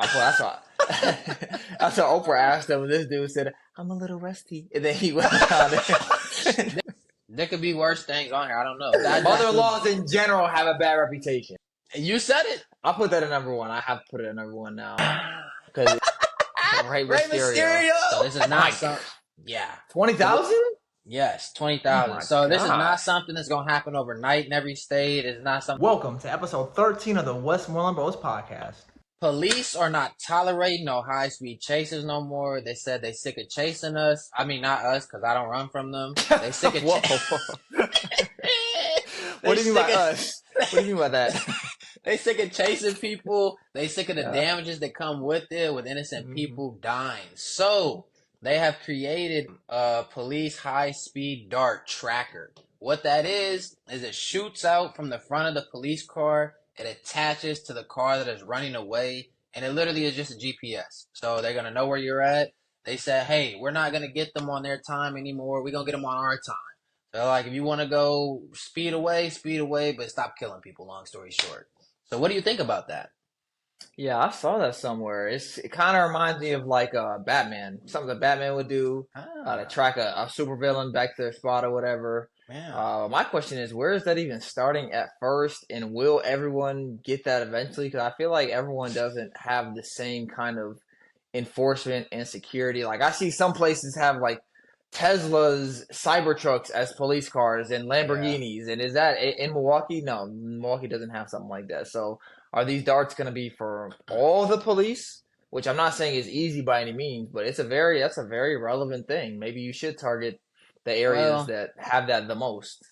That's what that's what Oprah asked him. And this dude said, "I'm a little rusty," and then he went on it. There could be worse things on here. I don't know. Mother-in-laws in general have a bad reputation. You said it. I'll put that at number one. I have to put it at number one now because Rey Mysterio. So this is not something. Yeah. 20,000. Yes, 20,000. So this is not something that's gonna happen overnight in every state. It's not something. Welcome to episode 13 of the Westmoreland Bros podcast. Police are not tolerating no high-speed chases no more. They said they sick of chasing us. I mean, not us, because I don't run from them. They sick of What do you mean by us? What do you mean by that? They sick of chasing people. They sick of the damages that come with it, with innocent people dying. So they have created a police high-speed dart tracker. What that is it shoots out from the front of the police car. It attaches to the car that is running away, and it literally is just a GPS. So they're going to know where you're at. They said, hey, we're not going to get them on their time anymore. We're going to get them on our time. So, like, if you want to go speed away, but stop killing people, long story short. So what do you think about that? Yeah, I saw that somewhere. It kind of reminds me of, like, Batman. Something that Batman would do to track a supervillain back to their spot or whatever. Yeah. My question is, where is that even starting at first, and will everyone get that eventually? Because I feel like everyone doesn't have the same kind of enforcement and security. Like, I see some places have, like, Tesla's Cybertrucks as police cars and Lamborghinis. And is that in Milwaukee? No, Milwaukee doesn't have something like that. So are these darts going to be for all the police? Which I'm not saying is easy by any means, but that's a very relevant thing. Maybe you should target the areas that have that the most.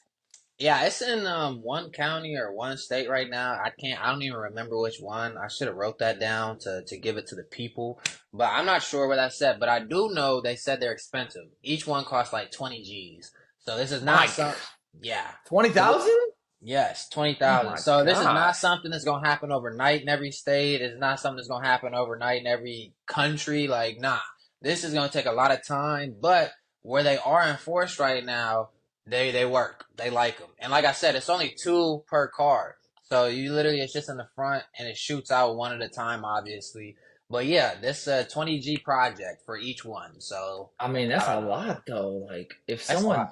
Yeah, it's in one county or one state right now. I don't even remember which one. I should have wrote that down to give it to the people. But I'm not sure where that's at. But I do know they said they're expensive. Each one costs like 20 G's. So this is not something. Yeah. 20,000? Yes, 20,000. So this is not something that's going to happen overnight in every state. It's not something that's going to happen overnight in every country. Like, nah. This is going to take a lot of time. But where they are enforced right now, they work. They like them. And like I said, it's only 2 per car. So you literally, it's just in the front and it shoots out one at a time, obviously. But yeah, this 20G project for each one. So I mean, that's a lot though. Like, if someone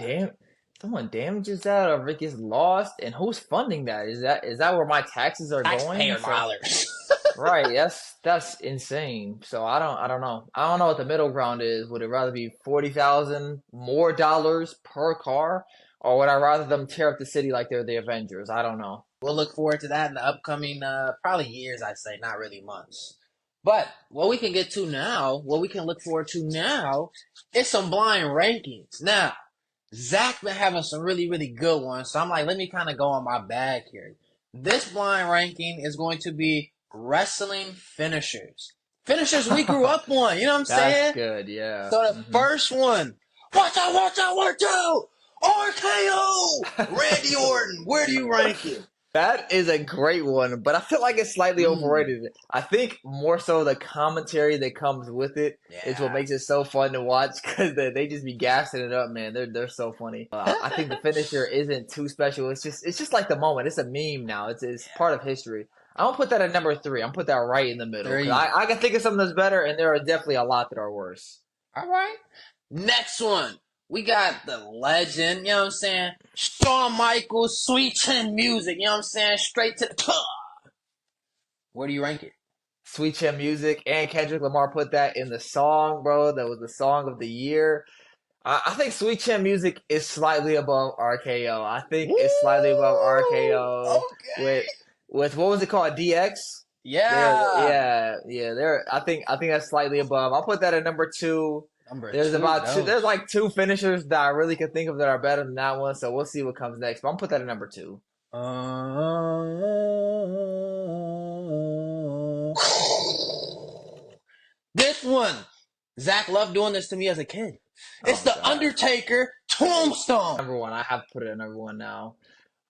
damages that or if it gets lost, and who's funding that? Is that where my taxes are going? Taxpayer dollars. Right, that's insane. So I don't know. I don't know what the middle ground is. Would it rather be $40,000 more dollars per car, or would I rather them tear up the city like they're the Avengers? I don't know. We'll look forward to that in the upcoming probably years, I'd say, not really months. But what we can look forward to now is some blind rankings. Now, Zach been having some really, really good ones, so I'm like, let me kind of go on my bag here. This blind ranking is going to be wrestling finishers. Finishers we grew up on, you know what I'm saying? That's good, yeah. So the first one, watch out, RKO! Randy Orton, where do you rank it? That is a great one, but I feel like it's slightly overrated. I think more so the commentary that comes with it is what makes it so fun to watch, because they just be gassing it up, man. They're so funny. I think the finisher isn't too special. It's just like the moment. It's a meme now. It's part of history. I don't put that at number 3. I'm put that right in the middle. I can think of something that's better, and there are definitely a lot that are worse. All right. Next one. We got the legend, you know what I'm saying? Shawn Michaels, Sweet Chin Music, you know what I'm saying? Straight to the top. Where do you rank it? Sweet Chin Music and Kendrick Lamar put that in the song, bro. That was the song of the year. I think Sweet Chin Music is slightly above RKO. I think it's slightly above RKO. Okay. With what was it called? DX? Yeah. I think that's slightly above. I'll put that at number 2. There's like 2 finishers that I really could think of that are better than that one, so we'll see what comes next. But I'm gonna put that at number 2. This one, Zach loved doing this to me as a kid. It's the Undertaker Tombstone. Number 1. I have to put it at number 1 now.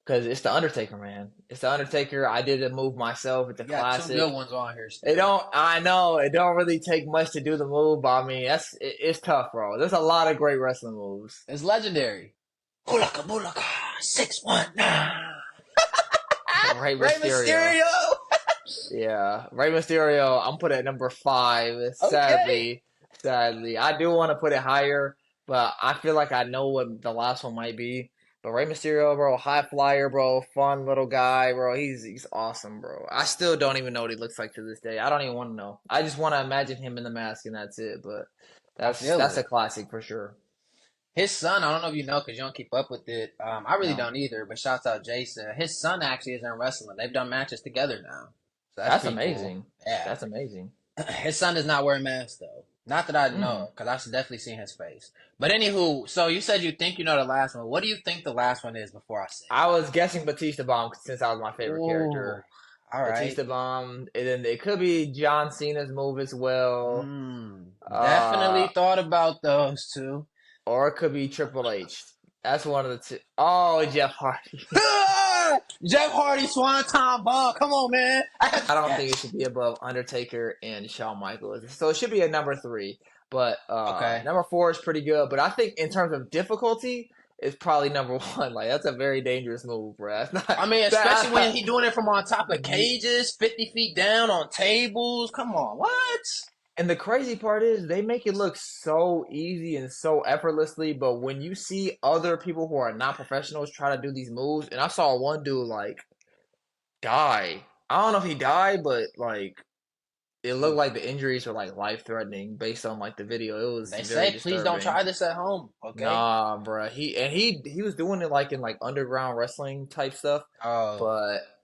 Because it's the Undertaker, man. It's the Undertaker. I did the move myself. It's a classic. 2 good ones on here still. I know, it don't really take much to do the move, but I mean, it's tough, bro. There's a lot of great wrestling moves. It's legendary. Bulaka, 619. Rey Mysterio. Yeah, Rey Mysterio, I'm putting at number 5. Okay. Sadly, I do want to put it higher, but I feel like I know what the last one might be. But Rey Mysterio, bro, high flyer, bro, fun little guy, bro. He's awesome, bro. I still don't even know what he looks like to this day. I don't even want to know. I just want to imagine him in the mask, and that's it. But I feel that's a it. classic for sure. His son, I don't know if you know because you don't keep up with it. I really No, don't either, but shouts out Jason. His son actually is in wrestling. They've done matches together now. So that's that's pretty cool. amazing. Yeah. That's amazing. His son does not wear a mask though. Not that I Mm. know, because I've definitely seen his face. But anywho, so you said you think you know the last one. What do you think the last one is before I say I was guessing Batista Bomb since that was my it? favorite Ooh, character. all right. Batista Bomb, and then it could be John Cena's move as well, Definitely uh, thought about those two. or it could be Triple H. That's one of the two. Oh, Jeff Hardy. Jeff Hardy, Swanton Bomb. Come on, man. I had I to don't think it guess. should be above Undertaker and Shawn Michaels, so it should be a number 3. But Okay. number 4 is pretty good. But I think in terms of difficulty, it's probably number 1. Like that's a very dangerous move, bro. That's not I mean, especially when that. he doing it from on top of cages, 50 feet down on tables. Come on, what? And the crazy part is they make it look so easy and so effortlessly, but when you see other people who are not professionals try to do these moves, and I saw one dude like die. I don't know if he died, but like it looked like the injuries were like life threatening based on like the video. It was They very say, please don't disturbing. try this at home, okay? Nah, bruh. He was doing it like in like underground wrestling type stuff, Oh,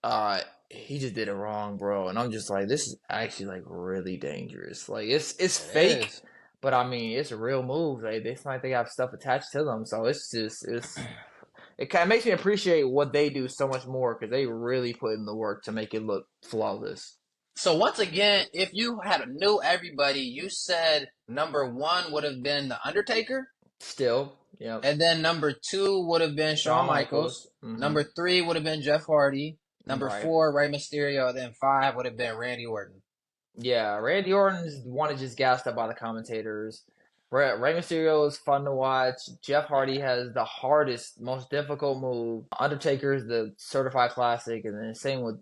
but he just did it wrong, bro. And I'm just like, this is actually like really dangerous. Like it's it fake, is. but I mean it's a real move. Like it's not like they have stuff attached to them, so it's just it kind of makes me appreciate what they do so much more because they really put in the work to make it look flawless. So once again, if you had knew everybody, you said number one would have been The Undertaker, Still, yep. and then number two would have been Shawn Shawn Michaels. Michaels, Number three would have been Jeff Hardy. Number right. four, Rey Mysterio. And then five would have been Randy Orton. Yeah, Randy Orton's one is just gassed up by the commentators. Rey Mysterio is fun to watch. Jeff Hardy has the hardest, most difficult move. Undertaker is the certified classic, and then same with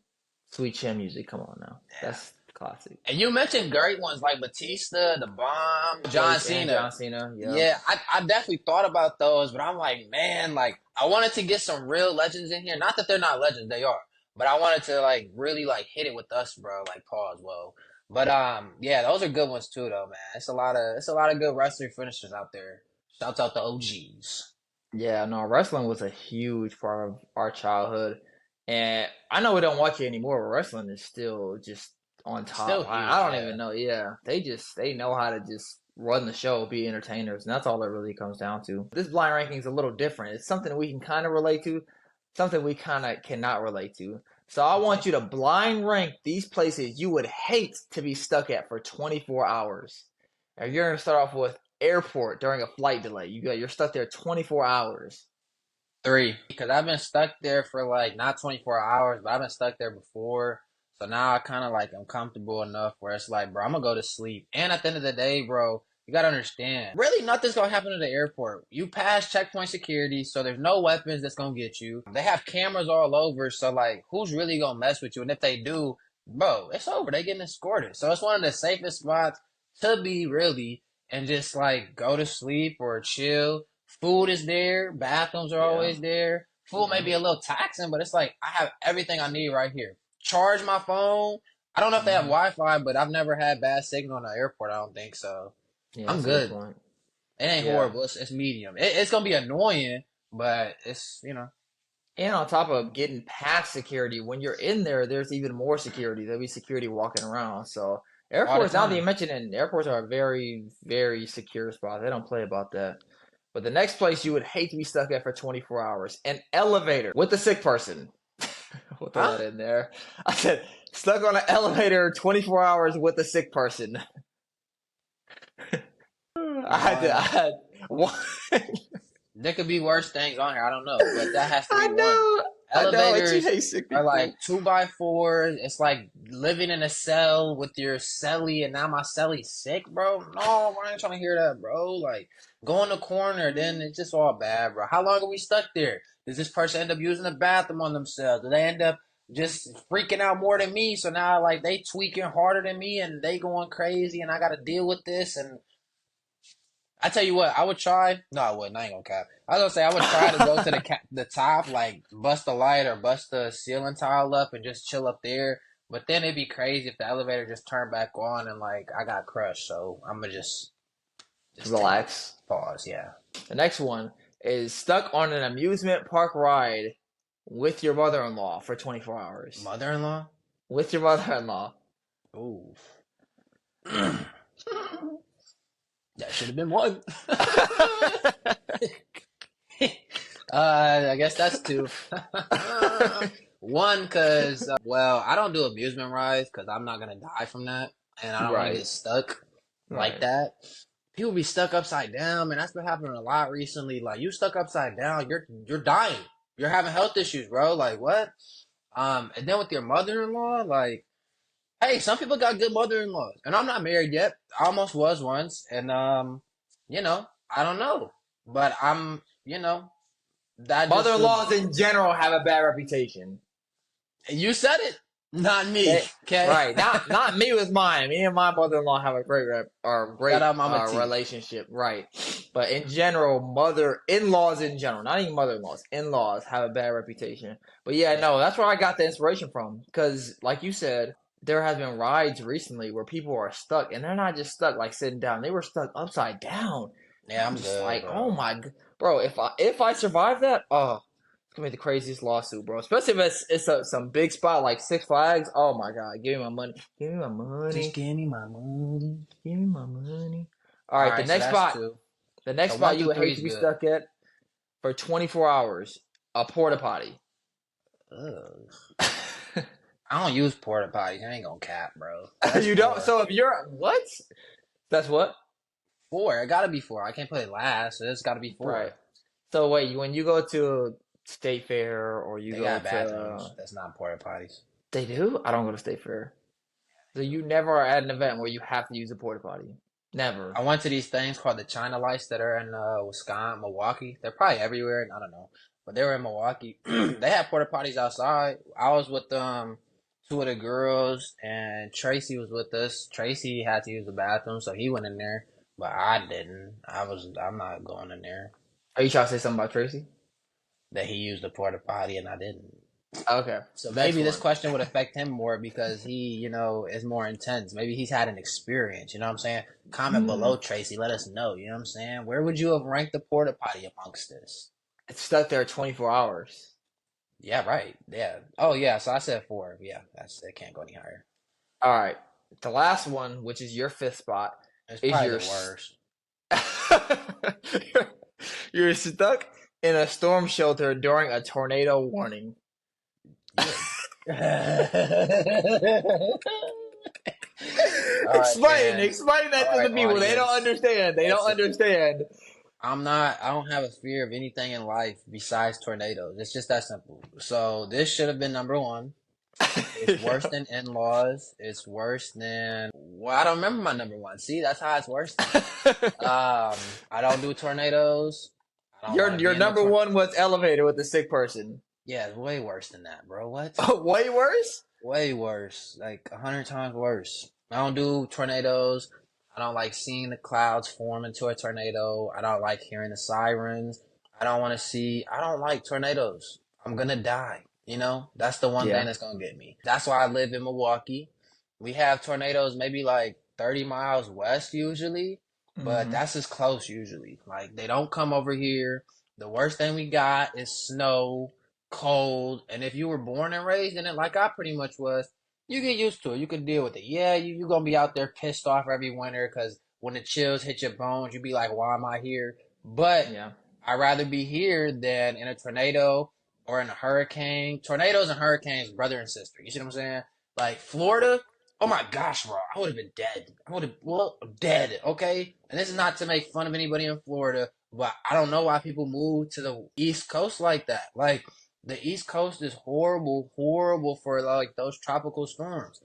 Sweet Chin Music. Come on now, that's classic. And you mentioned great ones like Batista, The Bomb, Triple John H and Cena. John Cena. Yep. Yeah, I definitely thought about those, but I'm like, man, like I wanted to get some real legends in here. Not that they're not legends, they are. But I wanted to like really like hit it with us, bro. Like pause, whoa. But yeah, those are good ones too, though, man. It's a lot of good wrestling finishers out there. Shouts out the OGs. Yeah, no, wrestling was a huge part of our childhood, and I know we don't watch it anymore, but wrestling is still just on Still top. huge, I don't yeah. even know. Yeah, they know how to just run the show, be entertainers, and that's all it really comes down to. This blind ranking is a little different. It's something we can kind of relate to, something we kind of cannot relate to. So I want Okay. you to blind rank these places you would hate to be stuck at for 24 hours. Now you're gonna start off with airport during a flight delay. You're stuck there 24 hours. Three. Because I've been stuck there for like not 24 hours, but I've been stuck there before. So now I kind of like I'm comfortable enough where it's like, bro, I'm gonna go to sleep. And at the end of the day, bro, you gotta understand, really nothing's gonna happen at the airport. You pass checkpoint security, so there's no weapons that's gonna get you. They have cameras all over, so like, who's really gonna mess with you? And if they do, bro, it's over. They getting escorted. So it's one of the safest spots to be really, and just like go to sleep or chill. Food is there. Bathrooms are Yeah. always there. Food may Yeah. be a little taxing, but it's like I have everything I need right here. Charge my phone. I don't know if they have Hmm. Wi-Fi, but I've never had bad signal in the airport. I don't think so. Yeah, I'm that's a good good. point. It ain't Yeah. horrible. It's medium. It's gonna be annoying, but it's And on top of getting past security, when you're in there, there's even more security. There'll be security walking around. So all the airports, now that you time. mention it, airports are a very, very secure spot. They don't play about that. But the next place you would hate to be stuck at for 24 hours, an elevator with a sick person. We'll throw Huh? that in there. I said, stuck on an elevator 24 hours with a sick person. I One. had one. There could be worse things on here. I don't know, but that has to I be one. know. I know. And you Elevators hate sick are people. like 2x4s. It's like living in a cell with your celly, and now my celly's sick, bro. No, I ain't trying to hear that, bro. Like, go in the corner, then it's just all bad, bro. How long are we stuck there? Does this person end up using the bathroom on themselves? Do they end up just freaking out more than me. So now like they tweaking harder than me and they going crazy and I got to deal with this. And I tell you what, I would try. No, I wouldn't. I ain't gonna cap. I was gonna say I would try to go to the top, like bust the light or bust the ceiling tile up and just chill up there. But then it'd be crazy if the elevator just turned back on and like I got crushed. So I'm gonna just Relax. pause. Yeah. The next one is stuck on an amusement park ride with your mother-in-law for 24 hours. Mother-in-law. With your mother-in-law. Ooh. That should have been one. I guess that's two. One, because, well, I don't do amusement rides because I'm not going to die from that. And I don't want to get stuck like that. People be stuck upside down, man. That's been happening a lot recently. Like, you stuck upside down, you're dying. You're having health issues, bro. Like, what? And then with your mother-in-law, like, hey, some people got good mother-in-laws. And I'm not married yet. I almost was once. And, you know, I don't know. But I'm, you know, that mother-in-laws in general have a bad reputation. You said it, not me. Okay, right? Not me with mine. Me and my mother-in-law have a great relationship, right? But in general, mother-in-laws in general, not even mother-in-laws, in-laws have a bad reputation. But yeah, no, that's where I got the inspiration from. Because, like you said, there has been rides recently where people are stuck, and they're not just stuck like sitting down; they were stuck upside down. Yeah, I'm just good, like, bro. oh my, bro, if I survive that, it's gonna be the craziest lawsuit, bro. Especially if it's some big spot like Six Flags. Oh my god, give me my money. Give me my money. Just give me my money. Give me my money. All right, the next spot. The next spot you would hate to be stuck at for 24 hours. A porta potty. I don't use porta potties. I ain't gonna cap, bro. You don't? So if you're what? That's what? 4. It gotta be 4. I can't put it last. So it's gotta be 4. Right. So wait, when you go to State Fair or you they go got to bathrooms. That's not porta potties. They do? I don't go to State Fair. So you never are at an event where you have to use a porta potty. Never. I went to these things called the China Lights that are in Wisconsin, Milwaukee. They're probably everywhere. I don't know, but they were in Milwaukee. They had porta potties outside. I was with 2 of the girls, and Tracy was with us. Tracy had to use the bathroom, so he went in there, but I didn't. I'm not going in there. Are you trying to say something about Tracy? That he used the porta potty and I didn't. Okay. So maybe this question would affect him more because he, you know, is more intense. Maybe he's had an experience, you know what I'm saying? Comment below, Tracy. Let us know, you know what I'm saying? Where would you have ranked the porta potty amongst this? It's stuck there 24 hours. Yeah, right. Yeah. Oh, yeah. So I said 4. Yeah, it can't go any higher. All right. The last one, which is your 5th spot, it's probably the worst. You're stuck in a storm shelter during a tornado warning. Explain that to the people. Audience. They don't understand. They don't understand. I don't have a fear of anything in life besides tornadoes. It's just that simple. So this should have been number 1. It's worse than in-laws. It's worse than, well, I don't remember my number 1. See, that's how it's worse than. I don't do tornadoes. Your number 1 was elevator with the sick person. Yeah, it's way worse than that, bro. What? Way worse? Way worse. Like 100 times worse. I don't do tornadoes. I don't like seeing the clouds form into a tornado. I don't like hearing the sirens. I don't like tornadoes. I'm gonna die. You know? That's the one thing that's gonna get me. That's why I live in Milwaukee. We have tornadoes maybe like 30 miles west usually. But that's as close usually. Like, they don't come over here. The worst thing we got is snow, cold, and if you were born and raised in it like I pretty much was, you get used to it. You can deal with it. Yeah, you're going to be out there pissed off every winter because when the chills hit your bones, you be like, why am I here? But I'd rather be here than in a tornado or in a hurricane. Tornadoes and hurricanes, brother and sister. You see what I'm saying? Like, Florida, oh my gosh, bro, I would have been dead. Dead, okay? And this is not to make fun of anybody in Florida, but I don't know why people move to the East Coast like that. Like, the East Coast is horrible for, like, those tropical storms.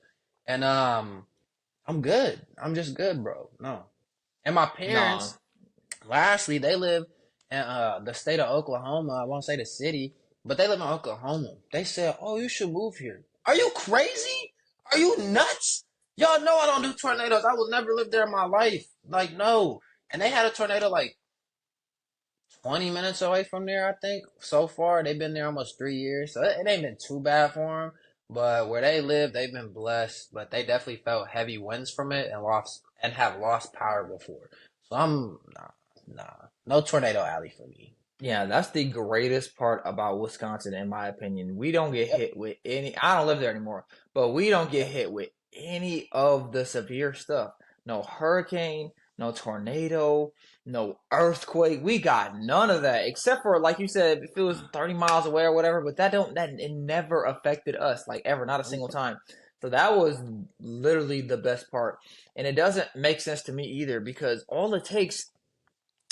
And, I'm good. I'm just good, bro. No. And my parents, lastly, they live in the state of Oklahoma. I won't say the city. but they live in Oklahoma. They said, "Oh, you should move here." Are you crazy? Are you nuts? Y'all know I don't do tornadoes. I will never live there in my life. Like, no. And they had a tornado like 20 minutes away from there, I think. So far, they've been there almost 3 years. So it ain't been too bad for them. But where they live, they've been blessed. But they definitely felt heavy winds from it and have lost power before. So no Tornado Alley for me. Yeah, that's the greatest part about Wisconsin, in my opinion. We don't get Yep. hit with any, I don't live there anymore, but we don't get hit with any of the severe stuff. No hurricane, no tornado, no earthquake. We got none of that, except for, like you said, if it was 30 miles away or whatever, but it never affected us, like ever, not a single time. So that was literally the best part. And it doesn't make sense to me either, because all it takes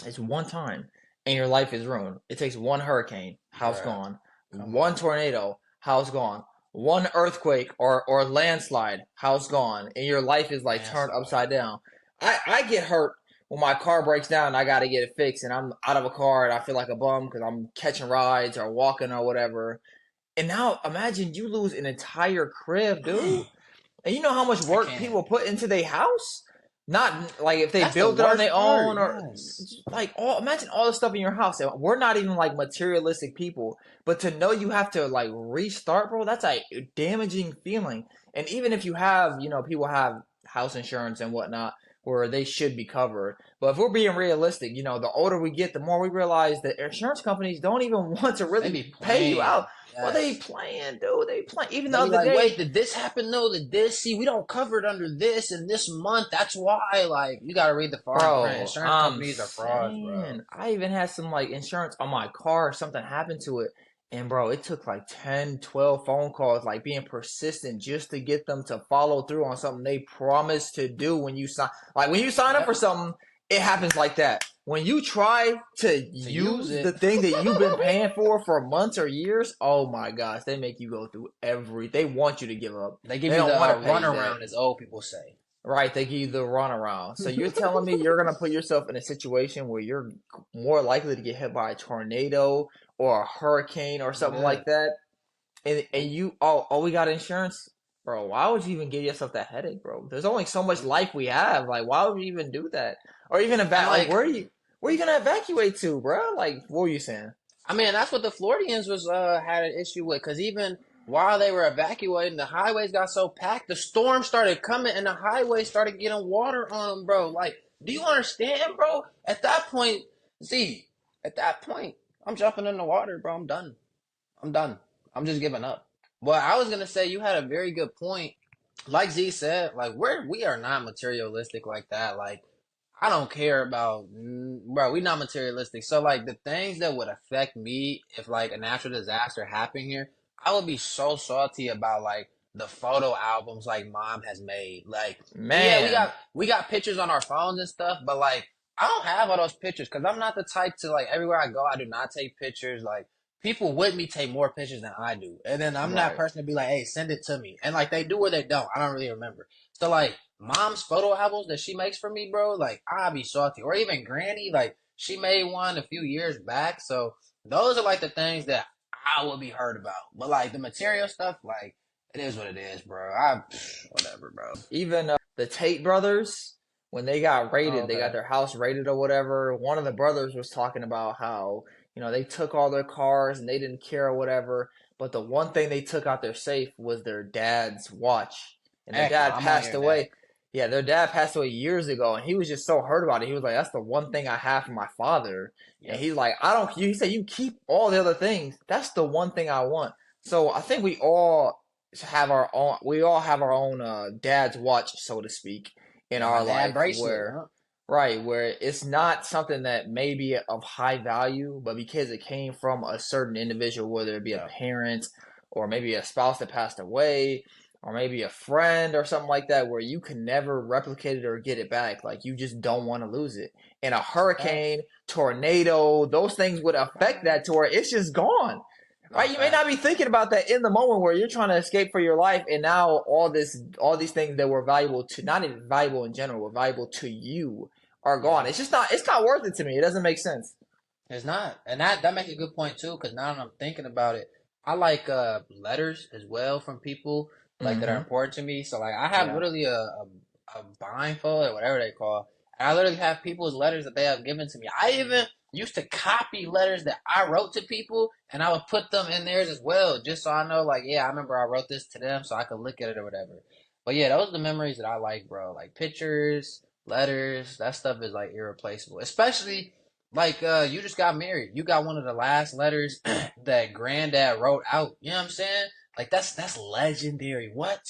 is one time and your life is ruined. It takes one hurricane, house Bruh, gone. come One on. tornado, house gone. One earthquake or landslide, house gone. And your life is like turned Landslide. upside down. I get hurt when my car breaks down and I got to get it fixed and I'm out of a car and I feel like a bum because I'm catching rides or walking or whatever. And now imagine you lose an entire crib, dude. And you know how much I work can't. people put into their house? Not like if they That's the built it on worst their part. own or Yes. like imagine all the stuff in your house. And we're not even like materialistic people, but to know you have to like restart, bro, that's a damaging feeling. And even if you have, people have house insurance and whatnot where they should be covered. But if we're being realistic, the older we get, the more we realize that insurance companies don't even want to They really be pay you out. playing. Well, they Yes. playing, dude. They playing. Even the They be other like, day, wait, did this happen though? Did this? See, we don't cover it under this in this month. That's why. Like, you gotta read the fine print. bro, Insurance I'm companies are frauds, bro. saying I even had some like insurance on my car or something happened to it. And bro, it took like 10, 12 phone calls, like being persistent just to get them to follow through on something they promised to do when you sign. Like when you sign up for Yep. something, it happens like that. When you try to To use use it. the thing that you've been paying for months or years, oh my gosh, they make you go through they want you to give up. They give They you don't the want to pay you that. runaround, as old people say. Right, they give you the runaround. So you're telling me you're gonna put yourself in a situation where you're more likely to get hit by a tornado or a hurricane or something Yeah. like that, and you we got insurance, bro. Why would you even give yourself that headache, bro? There's only so much life we have. Like, why would you even do that? Or even And like like, where are you gonna evacuate to, bro? Like, what were you saying? I mean, that's what the Floridians was had an issue with, because even while they were evacuating, the highways got so packed, the storm started coming, and the highways started getting water on them, bro. Like, do you understand, bro? At that point, Z, at that point, I'm jumping in the water, bro. I'm done. I'm done. I'm just giving up. Well, I was gonna say you had a very good point. Like Z said, like we are not materialistic like that. Like I don't care about, bro. We not materialistic. So like the things that would affect me if like a natural disaster happened here, I would be so salty about like the photo albums like mom has made. Like yeah, Man, we got pictures on our phones and stuff, but like I don't have all those pictures because I'm not the type to like everywhere I go I do not take pictures. Like people with me take more pictures than I do, and then I'm that right. person to be like, hey, send it to me, and like they do or they don't. I don't really remember. So like mom's photo albums that she makes for me, bro, like I'll be salty. Or even granny, like she made one a few years back. So those are like the things that I would be hurt about. But like the material stuff, like it is what it is, bro. Whatever, bro. Even the Tate brothers, when they got Oh, raided, they got okay. their house raided or whatever. One of the brothers was talking about how, they took all their cars and they didn't care or whatever. But the one thing they took out their safe was their dad's watch. And their Heck no, dad I'm on passed your dad. away. Yeah, their dad passed away years ago, and he was just so hurt about it. He was like, "That's the one thing I have from my father." And Yep. he's like, "I don't." He said, "You keep all the other things. That's the one thing I want." So I think we all have our own. We all have our own dad's watch, so to speak, in Yeah, my our dad life, bracelet, where huh? right, where it's not something that may be of high value, but because it came from a certain individual, whether it be a Yeah. parent or maybe a spouse that passed away or maybe a friend or something like that, where you can never replicate it or get it back. Like you just don't want to lose it. And a That's a fact. hurricane, tornado, those things would affect that to where it's just gone. No Right? You may not be facts. thinking about that in the moment where you're trying to escape for your life, and now all these things that were valuable to not even valuable in general, were valuable to you are gone. Yeah. It's not worth it to me. It doesn't make sense. It's not, and that makes a good point too. Because now that I'm thinking about it, I like letters as well from people like that are Mm-hmm. important to me. So like I have Yeah. literally a blindfold or whatever they call. And I literally have people's letters that they have given to me. I even used to copy letters that I wrote to people, and I would put them in theirs as well, just so I know, like, yeah, I remember I wrote this to them, so I could look at it or whatever. But yeah, those are the memories that I like, bro. Like pictures, letters, that stuff is like irreplaceable. Especially like you just got married. You got one of the last letters that granddad wrote out. You know what I'm saying? Like that's legendary. What?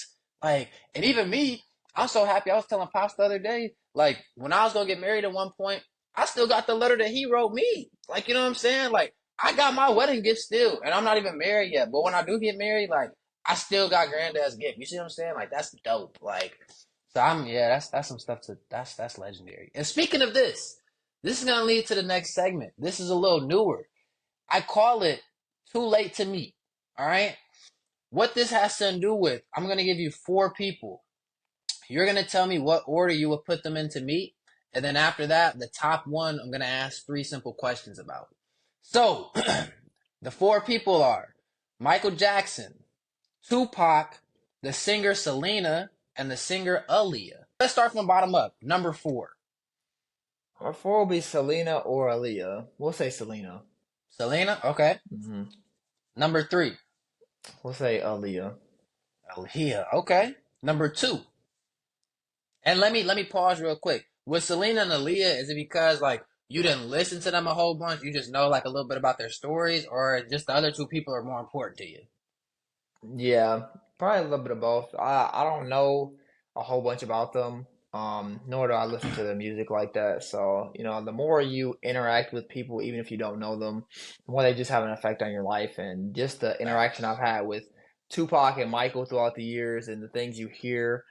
Like, and even me, I'm so happy. I was telling Pops the other day, like when I was gonna get married at one point, I still got the letter that he wrote me. Like, you know what I'm saying? Like I got my wedding gift still, and I'm not even married yet. But when I do get married, like I still got granddad's gift. You see what I'm saying? Like that's dope. Like, so I'm yeah, that's some stuff to that's legendary. And speaking of this is gonna lead to the next segment. This is a little newer. I call it too late to meet. All right. What this has to do with, I'm gonna give you four people. You're gonna tell me what order you would put them in to meet, and then after that, the top one, I'm gonna ask three simple questions about. So, the four people are Michael Jackson, Tupac, the singer Selena, and the singer Aaliyah. Let's start from the bottom up. Number four, Our four will be Selena or Aaliyah. We'll say Selena. Selena. Okay. Mm-hmm. Number three, We'll say Aaliyah. Aaliyah. Okay. Number two, and let me pause real quick. With Selena and Aaliyah, is it because like you didn't listen to them a whole bunch? You just know like a little bit about their stories, or just the other two people are more important to you? Yeah, probably a little bit of both. I don't know a whole bunch about them, nor do I listen to their music like that. So, the more you interact with people, even if you don't know them, the more they just have an effect on your life. And just the interaction I've Facts. had with Tupac and Michael throughout the years and the things you hear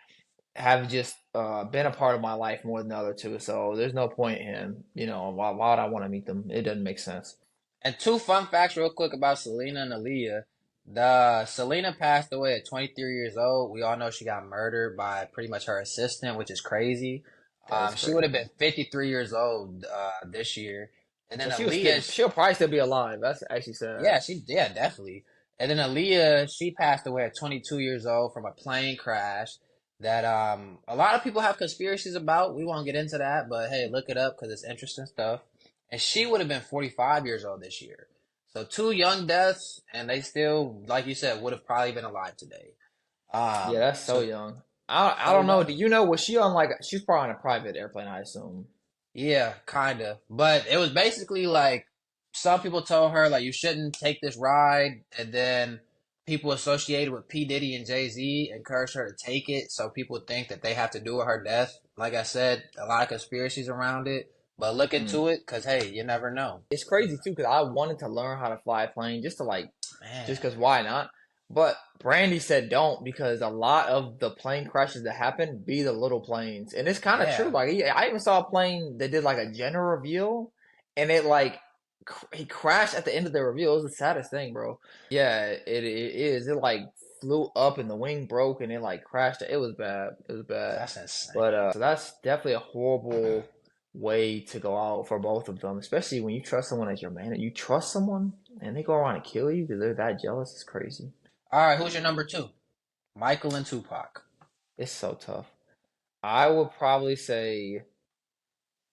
have just been a part of my life more than the other two. So there's no point in, why would I want to meet them? It doesn't make sense. And two fun facts real quick about Selena and Aaliyah. The Selena passed away at 23 years old. We all know she got murdered by pretty much her assistant, which is crazy. That is She would have crazy. been 53 years old this year. And then And she'll probably still be alive. That's actually sad. yeah, definitely. And then Aaliyah, she passed away at 22 years old from a plane crash that a lot of people have conspiracies about. We won't get into that, but hey, look it up because it's interesting stuff. And she would have been 45 years old this year. So two young deaths, and they still, like you said, would have probably been alive today. Yeah, that's so So young. I so don't know. young. Do you know, was she on like, she's probably on a private airplane, I assume. Yeah, kinda. But it was basically like some people told her like you shouldn't take this ride, and then people associated with P Diddy and Jay Z encouraged her to take it. So people think that they have to do with her death. Like I said, a lot of conspiracies around it. But look Mm. into it, cause hey, you never know, It's crazy too, because I wanted to learn how to fly a plane just to like, man. just because why not? But Brandy said don't because a lot of the plane crashes that happen be the little planes. And it's kind of true. Yeah, Like, I even saw a plane that did like a general reveal and it like, he crashed at the end of the reveal. It was the saddest thing, bro. Yeah, it is. It like flew up and the wing broke and it like crashed. It was bad. It was bad. that's But insane. so that's definitely a horrible way to go out for both of them, especially when you trust someone as your man. You trust someone and they go around and kill you because they're that jealous. It's crazy. All right, who's your number two? Michael and Tupac. It's so tough. I would probably say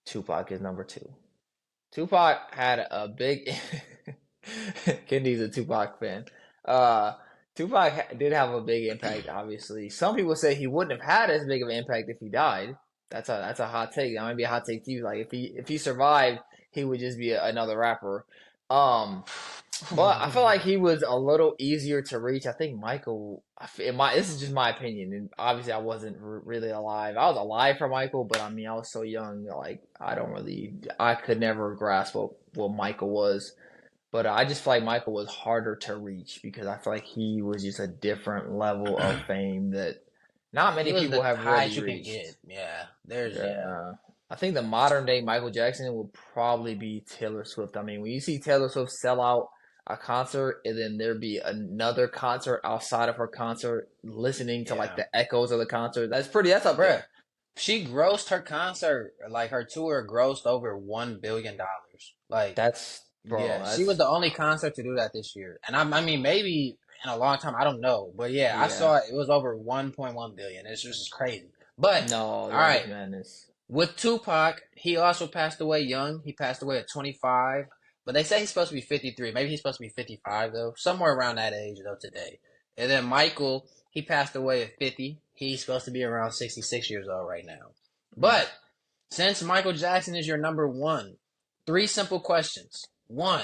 Tupac is number two. Tupac had a big. Kendi's a Tupac fan. Uh, Tupac did have a big impact. Obviously, some people say he wouldn't have had as big of an impact if he died. That's a hot take. That might be a hot take to you. Like if he survived, he would just be another rapper. Um, but I feel like he was a little easier to reach. I think Michael. This is just my opinion, and obviously I wasn't really alive. I was alive for Michael, but I mean I was so young. Like I could never grasp what Michael was. But I just feel like Michael was harder to reach because I feel like he was just a different level of fame that not He many was people the have highest really you can reached. get. Yeah, there's yeah. Yeah. I think the modern day Michael Jackson will probably be Taylor Swift. I mean, when you see Taylor Swift sell out a concert and then there be another concert outside of her concert, listening to like Yeah. the echoes of the concert, that's up Bruh, there. she grossed her concert, like her tour grossed over $1 billion. Like, That's bro. Yeah, she was the only concert to do that this year, and I mean, maybe in a long time, I don't know, but yeah, I saw it. It was over 1.1 billion. It's just crazy. But no, all that right, is madness. with Tupac, he also passed away young. He passed away at 25, but they say he's supposed to be 53. Maybe he's supposed to be 55 though, somewhere around that age though today. And then Michael, he passed away at 50. He's supposed to be around 66 years old right now. But since Michael Jackson is your number one, 3 simple questions. 1,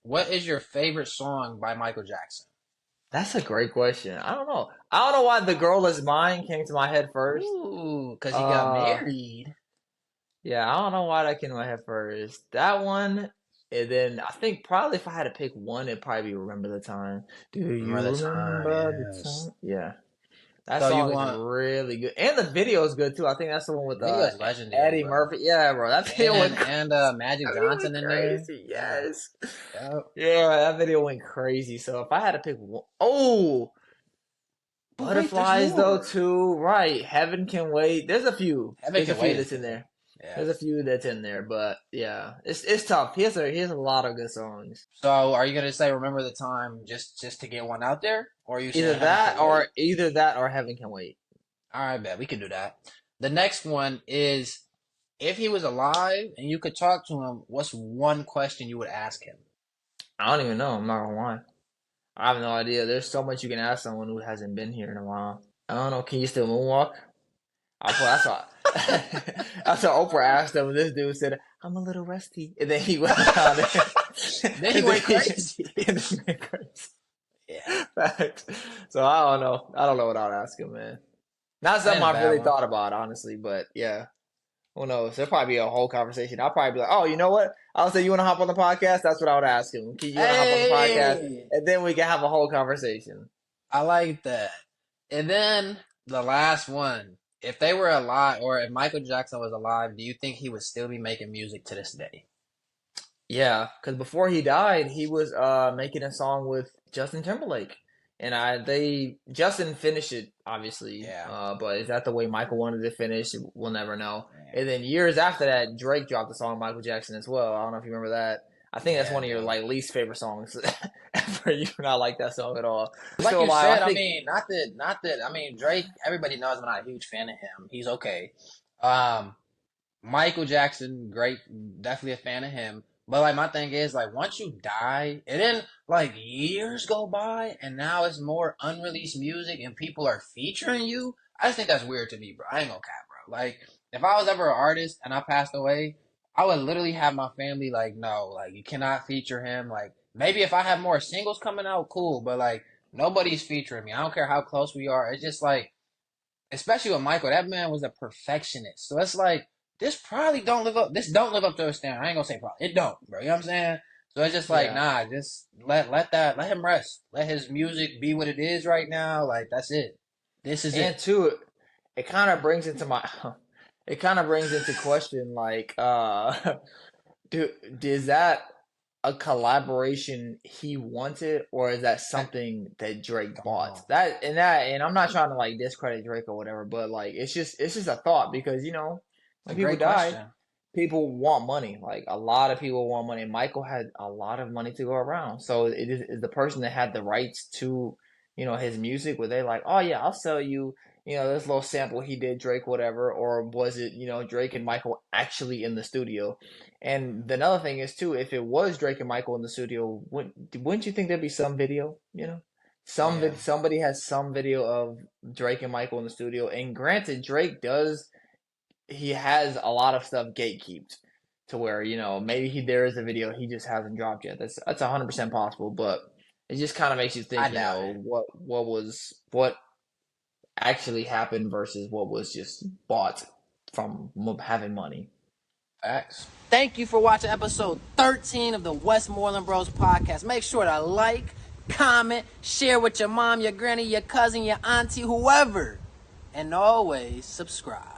what is your favorite song by Michael Jackson? That's a great question. I don't know. I don't know why "The Girl Is Mine" came to my head first. Ooh, because he got married. Yeah, I don't know why that came to my head first. That one, and then I think probably if I had to pick one, it'd probably be "Remember the Time." Do you Remember the time? remember the Yes. time? Yeah, that So you song is want really good, and the video is good too. I think that's the one with video is legendary, Eddie bro. Murphy. Yeah, bro, that video went And Magic that video Johnson went in there. crazy. Yes, Yep. yeah, that video went crazy. So if I had to pick one, But wait, there's Butterflies though more. too, right? Heaven Can Wait. There's a few. Heaven There's a Can few Wait that's is in good. there. Yeah. There's a few that's in there, but yeah, it's tough. He has a lot of good songs. So are you gonna say Remember the Time just to get one out there, or are you saying Either Heaven that Can Wait? or Heaven Can Wait. All right, bet we can do that. The next one is, if he was alive and you could talk to him, what's one question you would ask him? I don't even know. I'm not gonna lie. I have no idea. There's so much you can ask someone who hasn't been here in a while. I don't know. Can you still moonwalk? That's what that's what Oprah asked him. And this dude said, "I'm a little rusty," and then he went down there. Then he went crazy. And then he went crazy. Yeah. Facts. So I don't know. I don't know what I'd ask him, man. Not something Ain't a I've bad really one. thought about, honestly, but yeah. Who knows? There'll probably be a whole conversation. I'll probably be like, "Oh, you know what? I'll say you want to hop on the podcast." That's what I would ask him. Can you want to hop on the podcast? Hey, And then we can have a whole conversation. I like that. And then the last one. If they were alive, or if Michael Jackson was alive, do you think he would still be making music to this day? Yeah, because before he died, he was making a song with Justin Timberlake, and Justin finished it obviously. Yeah. But is that the way Michael wanted to finish? We'll never know. Yeah. And then years after that, Drake dropped a song with Michael Jackson as well. I don't know if you remember that. I think that's Yeah, one of your dude. like least favorite songs ever. You do not like that song at all. Like Still you alive. said, I I think mean, not that. I mean, Drake. Everybody knows I'm not a huge fan of him. He's okay. Michael Jackson, great, definitely a fan of him. But like my thing is like once you die, and then like years go by, and now it's more unreleased music, and people are featuring you. I just think that's weird to me, bro. I ain't gonna cap, bro. Like if I was ever an artist and I passed away, I would literally have my family like, no, like you cannot feature him. Like maybe if I have more singles coming out, cool, but like nobody's featuring me. I don't care how close we are. It's just like, especially with Michael, that man was a perfectionist. So it's like this don't live up to a standard. I ain't gonna say probably. It don't, bro. You know what I'm saying? So it's just like, yeah. nah, just let him rest. Let his music be what it is right now. Like that's it. This is And it. two, it kind of brings into it kind of brings into question like, is that a collaboration he wanted, or is that I something that Drake don't bought? know. And I'm not trying to like discredit Drake or whatever, but like it's just a thought because It's a when people great die, question. people want money. Like a lot of people want money. Michael had a lot of money to go around, so it is the person that had the rights to his music. Were they like, oh yeah, I'll sell you this little sample he did Drake whatever, or was it Drake and Michael actually in the studio? And another thing is too, if it was Drake and Michael in the studio, wouldn't you think there'd be some video? Yeah. Somebody has some video of Drake and Michael in the studio. And granted, Drake does he has a lot of stuff gatekeeped to where maybe there is a video he just hasn't dropped yet. That's 100% possible, but it just kind of makes you I think, doubt it. what actually happened versus what was just bought from having money. Facts. Thank you for watching episode 13 of the Westmoreland Bros podcast. Make sure to like, comment, share with your mom, your granny, your cousin, your auntie, whoever. And always subscribe.